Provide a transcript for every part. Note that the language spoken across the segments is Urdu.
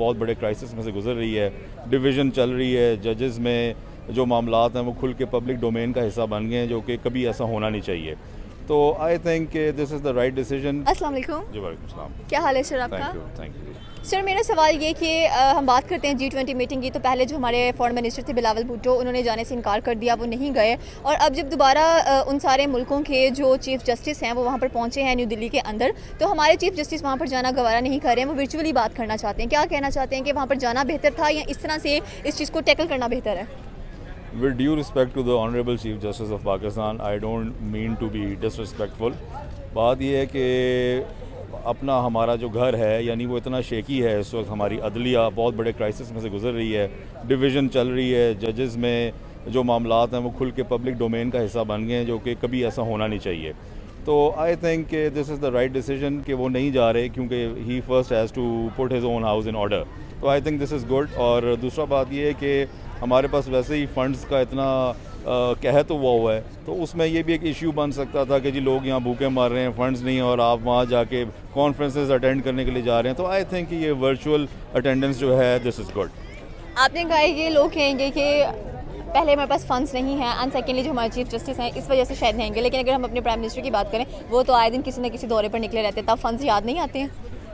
بہت بڑے کرائسس میں سے گزر رہی ہے. ڈویژن چل رہی ہے ججز میں. جو معاملات ہیں وہ کھل کے پبلک ڈومین کا حصہ بن گئے ہیں, جو کہ کبھی ایسا ہونا نہیں چاہیے. تو I think this is the right decision. السلام علیکم. جی وعلیکم السلام. کیا حال ہے سر آپ کا؟ Thank you. سر میرا سوال یہ کہ ہم بات کرتے ہیں G20 میٹنگ کی, تو پہلے جو ہمارے فارن منسٹر تھے بلاول بھٹو, انہوں نے جانے سے انکار کر دیا, وہ نہیں گئے. اور اب جب دوبارہ ان سارے ملکوں کے جو چیف جسٹس ہیں وہ وہاں پر پہنچے ہیں نیو دلی کے اندر, تو ہمارے چیف جسٹس وہاں پر جانا گوارا نہیں کر رہے ہیں, وہ ورچولی بات کرنا چاہتے ہیں. کیا کہنا چاہتے ہیں کہ وہاں پر جانا بہتر تھا یا اس طرح سے اس چیز کو ٹیکل کرنا بہتر ہے؟ With due respect to the Honorable Chief Justice of Pakistan, I don't mean to be disrespectful. بات یہ ہے کہ اپنا ہمارا جو گھر ہے یعنی وہ اتنا شیکی ہے اس وقت. ہماری عدلیہ بہت بڑے کرائسس میں سے گزر رہی ہے. ڈویژن چل رہی ہے ججز میں. جو معاملات ہیں وہ کھل کے پبلک ڈومین کا حصہ بن گئے ہیں, جو کہ کبھی ایسا ہونا نہیں چاہیے. تو I think this is the right decision کہ وہ نہیں جا رہے, کیونکہ he first has to put his own house in order. تو I think this is good. اور دوسرا بات یہ ہے کہ ہمارے پاس ویسے ہی فنڈز کا اتنا قحط ہوا ہے, تو اس میں یہ بھی ایک ایشو بن سکتا تھا کہ جی لوگ یہاں بھوکے مار رہے ہیں, فنڈز نہیں, اور آپ وہاں جا کے کانفرنسز اٹینڈ کرنے کے لیے جا رہے ہیں. تو آئی تھنک یہ ورچوئل اٹینڈنس جو ہے دس از گڈ. آپ نے کہا یہ لوگ کہیں گے کہ پہلے ہمارے پاس فنڈس نہیں ہیں, اینڈ سیکنڈلی جو ہمارے چیف جسٹس ہیں اس وجہ سے شاید نہیں گے. لیکن اگر ہم اپنے پرائم منسٹر کی بات کریں, وہ تو آئے دن کسی نہ کسی دورے پر نکلے رہتے, تب فنڈس یاد نہیں آتے ہیں.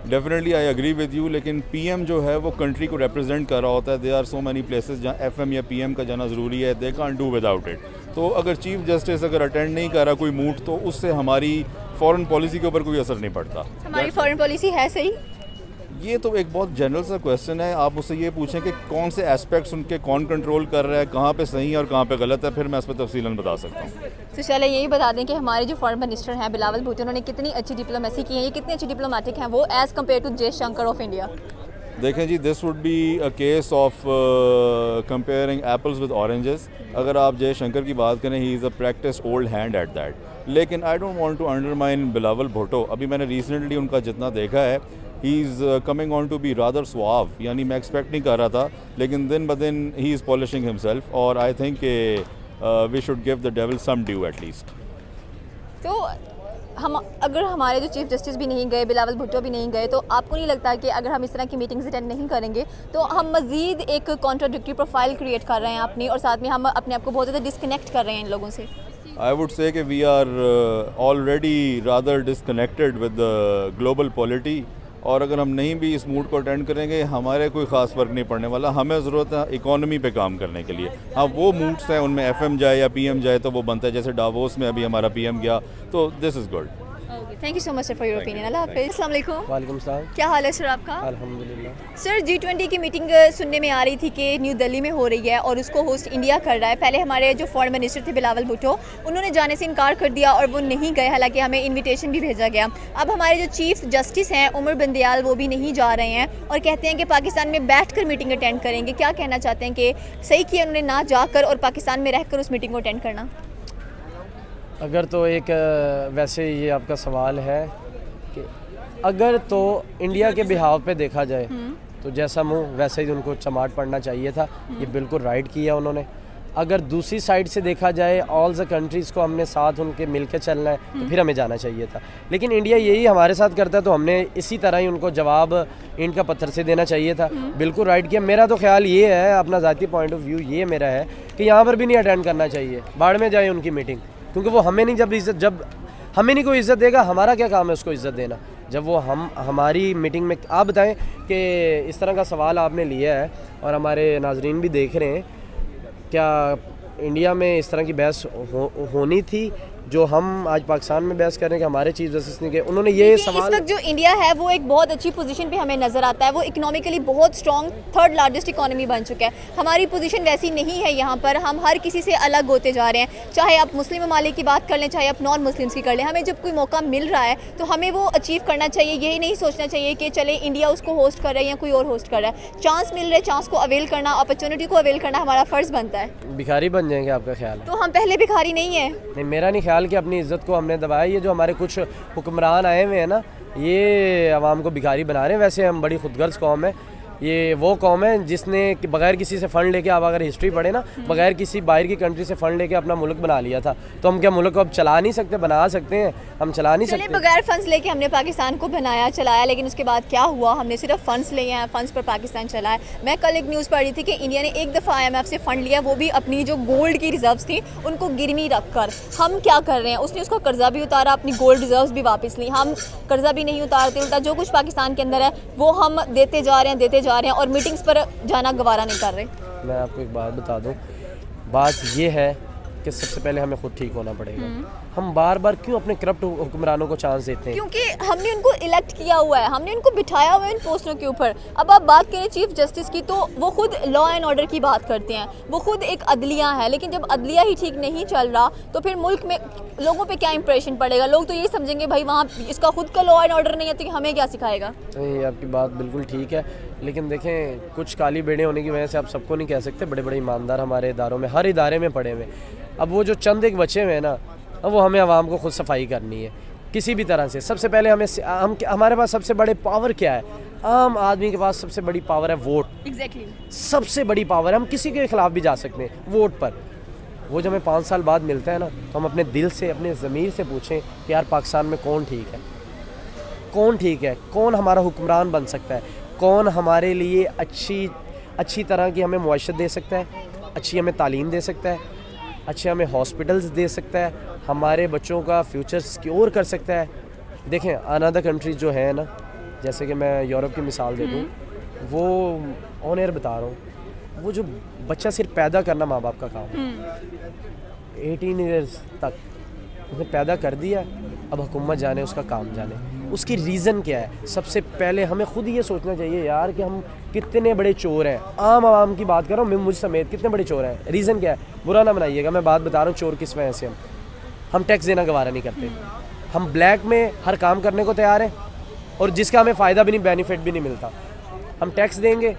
Definitely I agree with you, لیکن پی ایم جو ہے وہ کنٹری کو ریپرزینٹ کر رہا ہوتا ہے. They are so many places جہاں ایف ایم یا پی ایم کا جانا ضروری ہے. They can't do without it. تو اگر چیف جسٹس اگر اٹینڈ نہیں کر رہا کوئی موڈ, تو اس سے ہماری فارن پالیسی کے اوپر کوئی اثر نہیں پڑتا. ہماری فارن پالیسی ہے صحیح؟ یہ تو ایک بہت جنرل سا کویشچن ہے. آپ اس سے یہ پوچھیں کہ کون سے اسپیکٹس ان کے کون کنٹرول کر رہا ہے, کہاں پہ صحیح ہے اور کہاں پہ غلط ہے, پھر میں اس پہ تفصیلاً بتا سکتا ہوں. تو چلے یہی بتا دیں کہ ہمارے جو فارن منسٹر ہیں بلاول بھٹو, انہوں نے کتنی اچھی ڈپلومیسی کی ہے, یہ کتنے اچھے ڈپلومیٹک ہیں وہ as compare to Jaishankar of India. دیکھیں جی, this would be a case of comparing apples with oranges. اگر آپ جے شنکر کی بات کریں, he is a practice old hand at that. لیکن I don't want to undermine Bilawal Bhutto. ابھی میں نے ریسنٹلی ان کا جتنا دیکھا ہے, he is coming on to be rather suave. یعنی میں ایکسپیکٹ نہیں کر رہا تھا, لیکن دن بدن ہی از پالشنگ ہمسیلف. اور آئی تھنک کہ we should give the devil some due at least. تو ہم اگر ہمارے جو چیف جسٹس بھی نہیں گئے, بلاول بھٹو بھی نہیں گئے, تو آپ کو نہیں لگتا کہ اگر ہم اس طرح کی میٹنگز اٹینڈ نہیں کریں گے تو ہم مزید ایک کانٹراڈکٹری پروفائل کریٹ کر رہے ہیں اپنی, اور ساتھ میں ہم اپنے آپ کو بہت زیادہ ڈسکنیکٹ کر رہے ہیں ان لوگوں سے؟ I would say کہ we are already rather disconnected with the global polity. اور اگر ہم نہیں بھی اس موڈ کو اٹینڈ کریں گے, ہمارے کوئی خاص فرق نہیں پڑنے والا. ہمیں ضرورت ہے اکانومی پہ کام کرنے کے لیے. ہاں وہ موڈس ہیں, ان میں ایف ایم جائے یا پی ایم جائے تو وہ بنتا ہے, جیسے ڈاووس میں ابھی ہمارا پی ایم گیا. تو this is good. Thank you so much sir for your opinion. اللہ حافظ. السلام علیکم. وعلیکم السلام. کیا حال ہے سر آپ کا؟ الحمدللہ. سر G20 کی میٹنگ سننے میں آ رہی تھی کہ نیو دلی میں ہو رہی ہے اور اس کو ہوسٹ انڈیا کر رہا ہے. پہلے ہمارے جو فارن منسٹر تھے بلاول بھٹو, انہوں نے جانے سے انکار کر دیا اور وہ نہیں گئے, حالانکہ ہمیں انویٹیشن بھی بھیجا گیا. اب ہمارے جو چیف جسٹس ہیں عمر بندیال, وہ بھی نہیں جا رہے ہیں اور کہتے ہیں کہ پاکستان میں بیٹھ کر میٹنگ اٹینڈ کریں گے. کیا کہنا چاہتے ہیں کہ صحیح کیا انہوں نے نہ جا کر اور پاکستان میں رہ کر اس میٹنگ کو اٹینڈ کرنا؟ اگر تو ایک ویسے یہ آپ کا سوال ہے کہ اگر تو انڈیا کے بہاو پہ دیکھا جائے تو جیسا منہ ویسے ہی ان کو چماٹ پڑنا چاہیے تھا. یہ بالکل رائٹ کیا انہوں نے. اگر دوسری سائڈ سے دیکھا جائے, آل دا کنٹریز کو ہم نے ساتھ ان کے مل کے چلنا ہے, تو پھر ہمیں جانا چاہیے تھا. لیکن انڈیا یہی ہمارے ساتھ کرتا ہے, تو ہم نے اسی طرح ہی ان کو جواب اینٹ کا پتھر سے دینا چاہیے تھا. بالکل رائٹ کیا. میرا تو خیال یہ ہے, اپنا ذاتی پوائنٹ آف ویو یہ میرا ہے کہ یہاں پر بھی نہیں اٹینڈ کرنا چاہیے. باڑ میں جائے ان کی میٹنگ, کیونکہ وہ ہمیں نہیں, جب ہمیں نہیں کوئی عزت دے گا, ہمارا کیا کام ہے اس کو عزت دینا. جب وہ ہماری میٹنگ میں, آپ بتائیں کہ اس طرح کا سوال آپ نے لیا ہے اور ہمارے ناظرین بھی دیکھ رہے ہیں, کیا انڈیا میں اس طرح کی بحث ہونی تھی جو ہم آج پاکستان میں بحث کر رہے ہیں کہ ہمارے چیف جسٹس نے کہ انہوں نے یہ سوال. اس وقت جو انڈیا ہے وہ ایک بہت اچھی پوزیشن پہ ہمیں نظر آتا ہے. وہ اکنامکلی بہت اسٹرانگ تھرڈ لارجسٹ اکانومی بن چکا ہے. ہماری پوزیشن ویسی نہیں ہے یہاں پر. ہم ہر کسی سے الگ ہوتے جا رہے ہیں, چاہے آپ مسلم ممالک کی بات کر لیں, چاہے آپ نان مسلمس کی کر لیں. ہمیں جب کوئی موقع مل رہا ہے تو ہمیں وہ اچیو کرنا چاہیے. یہی نہیں سوچنا چاہیے کہ چلے انڈیا اس کو ہوسٹ کر رہا ہے یا کوئی اور ہوسٹ کر رہا ہے. چانس مل رہا ہے, چانس کو اویل کرنا, اپرچونٹی کو اویل کرنا ہمارا فرض بنتا ہے. بھکاری بن جائیں گے آپ کا خیال ہے؟ تو ہم پہلے بھکاری نہیں ہیں. نہیں, میرا نہیں خیال کہ اپنی عزت کو ہم نے دبایا. یہ جو ہمارے کچھ حکمران آئے ہوئے ہیں نا, یہ عوام کو بھکاری بنا رہے ہیں. ویسے ہم بڑی خود غرض قوم ہے. یہ وہ قوم ہے جس نے بغیر کسی سے فنڈ لے کے، آپ اگر ہسٹری پڑھیں نا، بغیر کسی باہر کی کنٹری سے فنڈ لے کے اپنا ملک بنا لیا تھا. تو ہم کیا ملک کو اب چلا نہیں سکتے؟ بنا سکتے ہیں، ہم چلا نہیں چلیں سکتے. بغیر فنڈز لے کے ہم نے پاکستان کو بنایا چلایا، لیکن اس کے بعد کیا ہوا؟ ہم نے صرف فنڈز لیے ہیں، فنڈز پر پاکستان چلا ہے. میں کل ایک نیوز پڑھ رہی تھی کہ انڈیا نے ایک دفعہ IMF سے فنڈ لیا، وہ بھی اپنی جو گولڈ کی ریزروز تھیں ان کو گروی رکھ کر. ہم کیا کر رہے ہیں؟ اس نے اس کا قرضہ بھی اتارا، اپنی گولڈ ریزروز بھی واپس لی. ہم قرضہ بھی نہیں اتارتے، الٹا جو کچھ پاکستان کے اندر ہے وہ ہم دیتے جا رہے ہیں اور میٹنگز پر جانا گوارا نہیں کر رہے. میں آپ کو ایک بات بتا دوں، بات یہ ہے کہ سب سے پہلے ہمیں خود ٹھیک ہونا پڑے گا. ہم بار بار کیوں اپنے کرپٹ حکمرانوں کو چانس دیتے ہیں؟ کیونکہ ہم نے ان کو الیکٹ کیا ہوا ہے، ہم نے ان کو بٹھایا ہوا ہے ان پوسٹوں کے اوپر. اب آپ بات کریں چیف جسٹس کی، تو وہ خود لا اینڈ آرڈر کی بات کرتے ہیں، وہ خود ایک عدلیہ ہے. لیکن جب عدلیہ ہی ٹھیک نہیں چل رہا تو پھر ملک میں لوگوں پہ کیا امپریشن پڑے گا؟ لوگ تو یہ سمجھیں گے بھائی وہاں اس کا خود کا لا اینڈ آرڈر نہیں ہے تو ہمیں کیا سکھائے گا. نہیں، آپ کی بات بالکل ٹھیک ہے، لیکن دیکھیں کچھ کالی بیڑے ہونے کی وجہ سے آپ سب کو نہیں کہہ سکتے. بڑے بڑے ایماندار ہمارے اداروں میں، ہر ادارے میں پڑے ہوئے. اب وہ جو چند ایک بچے ہوئے ہیں نا، اب وہ ہمیں عوام کو خود صفائی کرنی ہے کسی بھی طرح سے. سب سے پہلے ہمارے پاس سب سے بڑے پاور کیا ہے؟ عام آدمی کے پاس سب سے بڑی پاور ہے ووٹ. ایگزیکٹلی سب سے بڑی پاور ہے، ہم کسی کے خلاف بھی جا سکتے ہیں ووٹ پر. وہ جب ہمیں 5 سال بعد ملتا ہے نا، تو ہم اپنے دل سے، اپنے ضمیر سے پوچھیں کہ یار پاکستان میں کون ٹھیک ہے، کون ٹھیک ہے، کون ہمارا حکمران بن سکتا ہے، کون ہمارے لیے اچھی طرح کی ہمیں معیشت دے سکتا ہے، اچھی ہمیں تعلیم دے سکتا ہے، اچھے ہمیں ہاسپٹلز دے سکتا ہے، ہمارے بچوں کا فیوچر سیکیور کر سکتا ہے. دیکھیں انادر کنٹریز جو ہے نا، جیسے کہ میں یورپ کی مثال دے دوں، وہ آن ایئر بتا رہا ہوں، وہ جو بچہ صرف پیدا کرنا ماں باپ کا کام ہے، 18 ایئرز تک اس نے پیدا کر دیا، اب حکومت جانے اس کا کام جانے. اس کی ریزن کیا ہے؟ سب سے پہلے ہمیں خود یہ سوچنا چاہیے یار کہ ہم کتنے بڑے چور ہیں. عام عوام کی بات کر رہا ہوں، مجھ سمیت کتنے بڑے چور ہیں. ریزن کیا ہے؟ برا نہ بنائیے گا، میں بات بتا رہا ہوں چور کس وجہ سے. ہم ٹیکس دینا گوارا نہیں کرتے، ہم بلیک میں ہر کام کرنے کو تیار ہیں، اور جس کا ہمیں فائدہ بھی نہیں، بینیفٹ بھی نہیں ملتا. ہم ٹیکس دیں گے،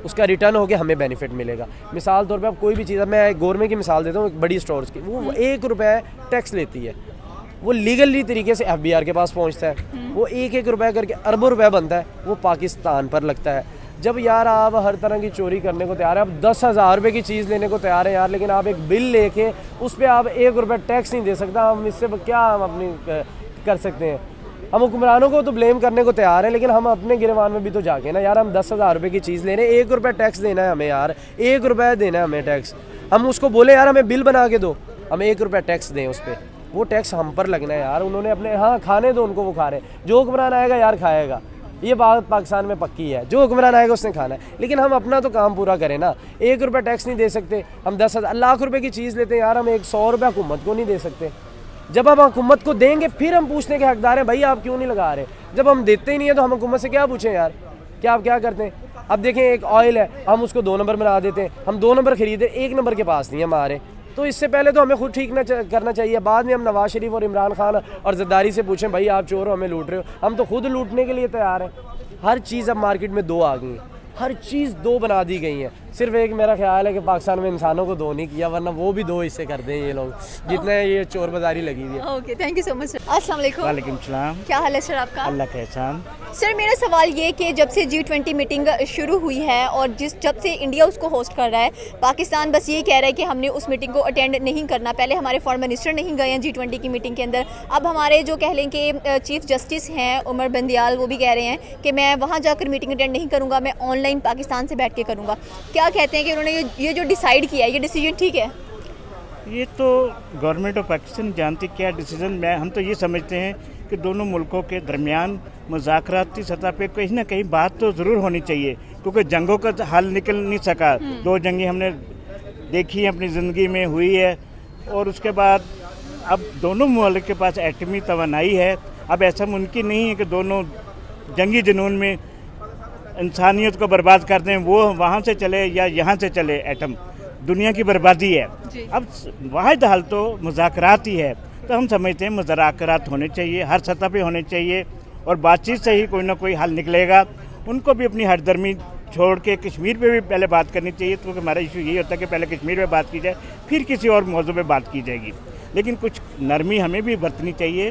اس کا ریٹرن ہو کے ہمیں بینیفٹ ملے گا. مثال طور پہ آپ کوئی بھی چیز، میں گورنمنٹ کی مثال دیتا ہوں، ایک بڑی اسٹورز کی، وہ 1 روپے ٹیکس لیتی ہے، وہ لیگلی طریقے سے FBR کے پاس پہنچتا ہے، وہ 1 روپے کر کے اربوں روپے بنتا ہے، وہ پاکستان پر لگتا ہے. جب یار آپ ہر طرح کی چوری کرنے کو تیار ہیں، آپ 10,000 روپے کی چیز لینے کو تیار ہیں یار، لیکن آپ ایک بل لے کے اس پہ آپ 1 روپے ٹیکس نہیں دے سکتا. ہم اس سے کیا ہم اپنی کر سکتے ہیں؟ ہم حکمرانوں کو تو بلیم کرنے کو تیار ہیں، لیکن ہم اپنے گریبان میں بھی تو جا کے نا یار، ہم 10,000 روپے کی چیز لے رہے ہیں، 1 روپے ٹیکس دینا ہے ہمیں یار، 1 روپے دینا ہے ہمیں ٹیکس. ہم اس کو بولے یار ہمیں بل بنا کے دو، ہم 1 روپے ٹیکس دیں اس پہ، وہ ٹیکس ہم پر لگنا ہے یار. انہوں نے اپنے ہاں کھانے دو ان کو، وہ کھا رہے ہیں، جو حکمران آئے گا یار کھائے گا. یہ بات پاکستان میں پکی ہے، جو حکمران آئے گا اس نے کھانا ہے. لیکن ہم اپنا تو کام پورا کریں نا. 1 روپے ٹیکس نہیں دے سکتے، ہم 10,000 لاکھ روپے کی چیز لیتے ہیں یار، ہم 100 روپے حکومت کو نہیں دے سکتے. جب ہم حکومت کو دیں گے پھر ہم پوچھنے کے حقدار ہیں بھائی آپ کیوں نہیں لگا رہے. جب ہم دیتے ہی نہیں ہیں تو ہم حکومت سے کیا پوچھیں یار، کیا آپ کیا کرتے ہیں؟ اب دیکھیں ایک آئل ہے، ہم اس کو 2 نمبر بنا دیتے ہیں، ہم 2 نمبر خریدے، 1 نمبر کے پاس نہیں ہے ہمارے. تو اس سے پہلے تو ہمیں خود ٹھیک کرنا چاہیے. بعد میں ہم نواز شریف اور عمران خان اور زرداری سے پوچھیں بھائی آپ چور ہو، ہمیں لوٹ رہے ہو. ہم تو خود لوٹنے کے لیے تیار ہیں. ہر چیز اب مارکیٹ میں 2 آ گئی ہیں، ہر چیز 2 بنا دی گئی ہیں. صرف ایک میرا خیال ہے کہ پاکستان میں انسانوں کو 2 نہیں کیا، ورنہ وہ بھی 2 حصے کر دیں یہ لوگ، جتنے یہ چور بازاری لگی ہوئی ہے. اوکے، تھینک یو سو مچ. السلام علیکم. وعلیکم السلام. کیا حال ہے سر آپ کا؟ اللہ کا احسان. سر میرا سوال یہ کہ جب سے G20 میٹنگ شروع ہوئی ہے اور جب سے انڈیا اس کو ہوسٹ کر رہا ہے، پاکستان بس یہ کہہ رہا ہے کہ ہم نے اس میٹنگ کو اٹینڈ نہیں کرنا. پہلے ہمارے فارن منسٹر نہیں گئے ہیں G20 کی میٹنگ کے اندر، اب ہمارے جو کہہ لیں کہ چیف جسٹس ہیں عمر بندیال، وہ بھی کہہ رہے ہیں کہ میں وہاں جا کر میٹنگ اٹینڈ نہیں کروں گا، میں آن لائن پاکستان سے بیٹھ کے کروں گا. کیا کہتے ہیں کہ انہوں نے یہ جو ڈیسائیڈ کیا ہے، یہ ڈیسیجن ٹھیک ہے؟ یہ تو گورنمنٹ آف پاکستان جانتی کیا ڈیسیزن. ہم تو یہ سمجھتے ہیں کہ دونوں ملکوں کے درمیان مذاکراتی سطح پہ کہیں نہ کہیں بات تو ضرور ہونی چاہیے، کیونکہ جنگوں کا حل نکل نہیں سکا. 2 جنگیں ہم نے دیکھی ہیں اپنی زندگی میں ہوئی ہے، اور اس کے بعد اب دونوں ممالک کے پاس ایٹمی توانائی ہے. اب ایسا ممکن نہیں ہے کہ دونوں جنگی جنون میں انسانیت کو برباد کر دیں، وہ وہاں سے چلے یا یہاں سے چلے. ایٹم دنیا کی بربادی ہے. اب واحد حل تو مذاکرات ہی ہے. تو ہم سمجھتے ہیں مذاکرات ہونے چاہیے، ہر سطح پہ ہونے چاہیے، اور بات چیت سے ہی کوئی نہ کوئی حل نکلے گا. ان کو بھی اپنی ہٹ درمی چھوڑ کے کشمیر پہ بھی پہلے بات کرنی چاہیے، کیونکہ ہمارا ایشو یہی ہوتا ہے کہ پہلے کشمیر پہ بات کی جائے، پھر کسی اور موضوع پہ بات کی جائے گی. لیکن کچھ نرمی ہمیں بھی برتنی چاہیے.